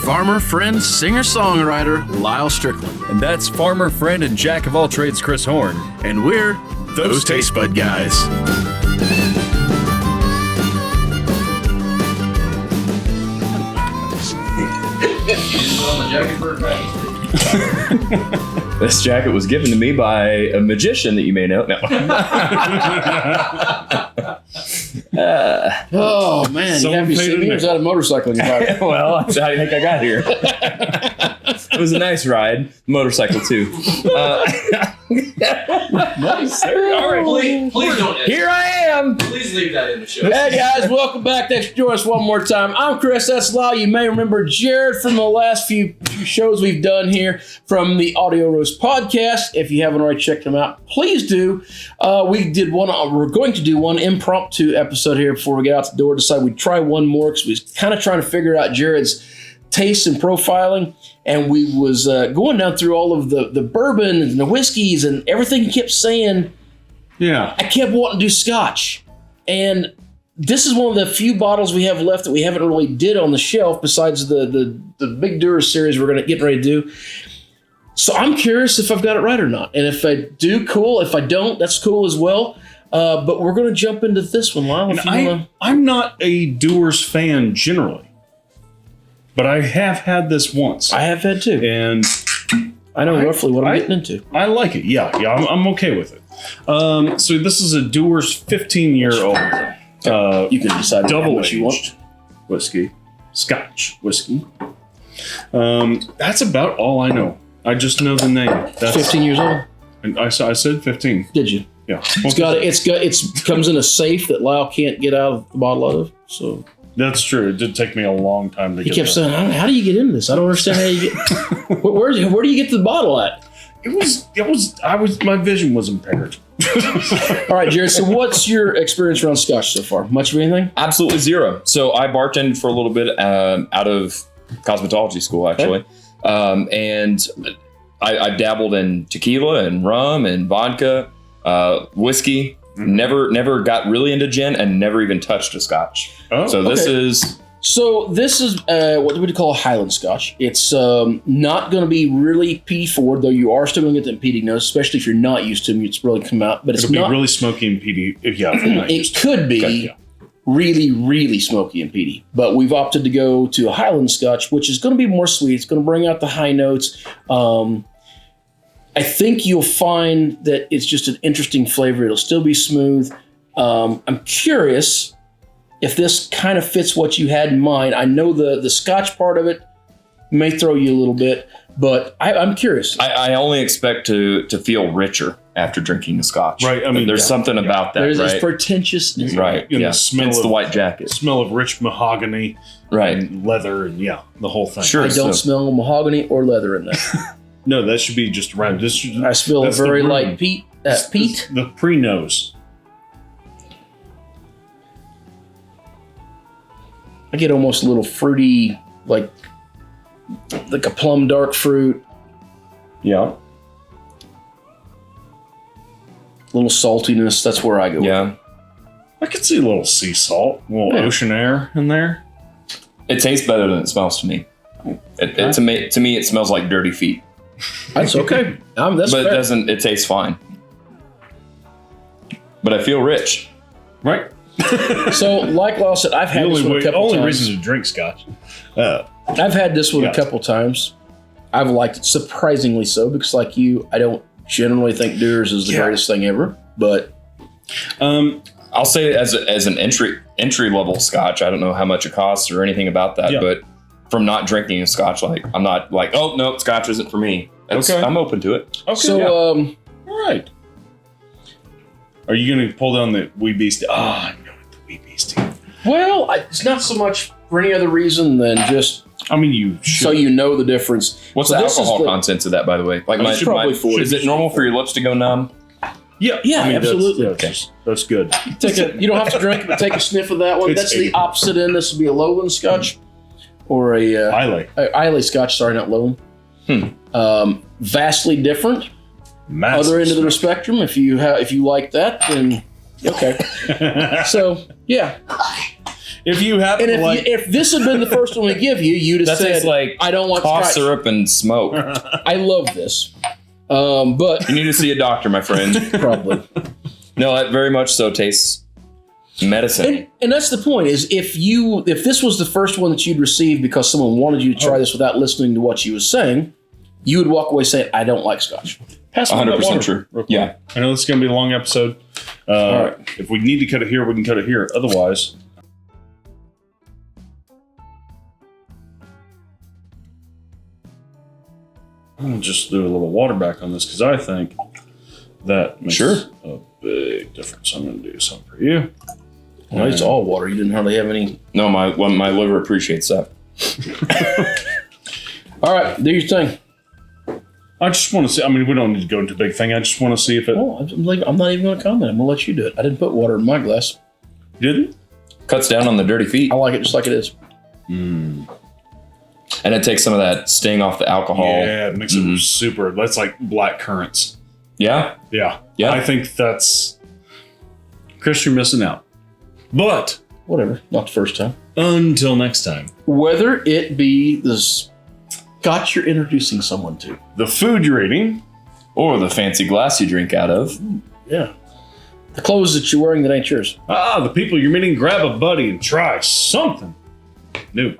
farmer, friend, singer-songwriter Lyle Strickland. And that's farmer, friend, and jack of all trades Chris Horn. And we're Those Taste Bud Guys. This jacket was given to me by a magician that you may know. No. Oh, man. You have me see me or is that a motorcycle in your pocket? Well, that's how you think I got here. It was a nice ride. Motorcycle, too. Nice. All right, please don't. Here I am. Please leave that in the show. Hey, guys. Welcome back. Thanks for joining us one more time. I'm Chris. That's Lyle. You may remember Jared from the last few shows we've done here from the Audio Roast podcast. If you haven't already checked them out, please do. We're going to do one impromptu episode here before we get out the door. Decided we'd try one more because we was kind of trying to figure out Jared's taste and profiling. And we was going down through all of the bourbon and the whiskeys and everything he kept saying. Yeah. I kept wanting to do Scotch. And this is one of the few bottles we have left that we haven't really did on the shelf besides the big Dewars series we're going to get ready to do. So I'm curious if I've got it right or not. And if I do, cool. If I don't, that's cool as well. But we're going to jump into this one, Lyle. I'm not a Dewars fan generally. But I have had this once. I have had too. And I know roughly what I'm getting into. I like it. Yeah, I'm okay with it. So this is a Dewars 15-year-old. You can decide what you want. Whiskey. Scotch whiskey. That's about all I know. I just know the name. That's 15 years old? And I said 15. Did you? Yeah. It comes in a safe that Lyle can't get out of the bottle out of. So that's true. It did take me a long time to get. He kept saying, "How do you get into this? I don't understand how you get. Where do you get the bottle at?" My vision was impaired. All right, Jared. So, what's your experience around Scotch so far? Much of anything? Absolutely zero. So I bartended for a little bit out of cosmetology school, actually, and I dabbled in tequila and rum and vodka, whiskey. Mm-hmm. Never got really into gin and never even touched a Scotch. Oh, so this is what we call a Highland Scotch. It's not going to be really peaty forward, though you are still going to get the peaty notes, especially if you're not used to them. It's really come out, but it'll be really smoky and peaty. Yeah, it could be really, really smoky and peaty. But we've opted to go to a Highland Scotch, which is going to be more sweet. It's going to bring out the high notes. I think you'll find that it's just an interesting flavor. It'll still be smooth. I'm curious if this kind of fits what you had in mind. I know the Scotch part of it may throw you a little bit, but I'm curious. I only expect to feel richer after drinking the Scotch. Right. I mean, there's something about that. There's pretentiousness. Right. The smell it's the white jacket. Smell of rich mahogany. Right. And leather and the whole thing. Sure. I don't smell mahogany or leather in there. No, that should be just around. I smell a very light peat. Peat? The pre-nose. I get almost a little fruity, like a plum dark fruit. Yeah. A little saltiness. That's where I go. Yeah. I could see a little sea salt, a little ocean air in there. It tastes better than it smells to me. To me, it smells like dirty feet. That's okay. That's but fair. it doesn't. It tastes fine. But I feel rich. Right. So, like Lyle said, I've had this one a couple times. The only reason to drink Scotch. I've had this one a couple times. I've liked it surprisingly so because, like you, I don't generally think Dewars is the greatest thing ever. But I'll say as an entry level Scotch, I don't know how much it costs or anything about that, but from not drinking a Scotch, I'm not like, oh no, Scotch isn't for me. I'm open to it. Okay. So, all right. Are you going to pull down the Wee Beastie? I know the Wee Beastie. Well, it's not so much for any other reason than just. I mean, you should. So you know the difference. What's the alcohol contents of that, by the way? Like is it normal for your lips to go numb? Yeah, I mean, absolutely. That's good. You don't have to drink it, but take a sniff of that one. That's the opposite end. This would be a Lowland Scotch or a Islay Scotch. Sorry, not Lowland. Vastly different. Massive other end of the spectrum. If you like that, then okay. So yeah. If you happen And to if this had been the first one we give you, you'd have That said, tastes like I don't want cough Scotch. syrup and smoke. I love this. But You need to see a doctor, my friend. probably. No, that very much so tastes medicine. And that's the point, is if this was the first one that you'd received because someone wanted you to try this without listening to what you was saying, you would walk away saying, I don't like Scotch. Pass me that 100% water. true. real quick. Yeah. I know this is going to be a long episode. All right. If we need to cut it here, we can cut it here. Otherwise, I'll just do a little water back on this because I think that makes Sure. a big difference. I'm going to do something for you. Well, it's all water. You didn't hardly have any. No, my liver appreciates that. All right, do your thing. I just want to see. I mean, we don't need to go into a big thing. I just want to see if it Oh, I'm not even going to comment. I'm going to let you do it. I didn't put water in my glass. didn't. Cuts down on the dirty feet. I like it just like it is. And it takes some of that sting off the alcohol. Yeah, it makes it super. That's like black currants. Yeah? Yeah. Yeah. I think that's. Chris, you're missing out. But Whatever. Not the first time. until next time, Whether it be the Scotch you're introducing someone to. the food you're eating. Or the fancy glass you drink out of. Yeah. The clothes that you're wearing that ain't yours. The people you're meeting, grab a buddy and try something new.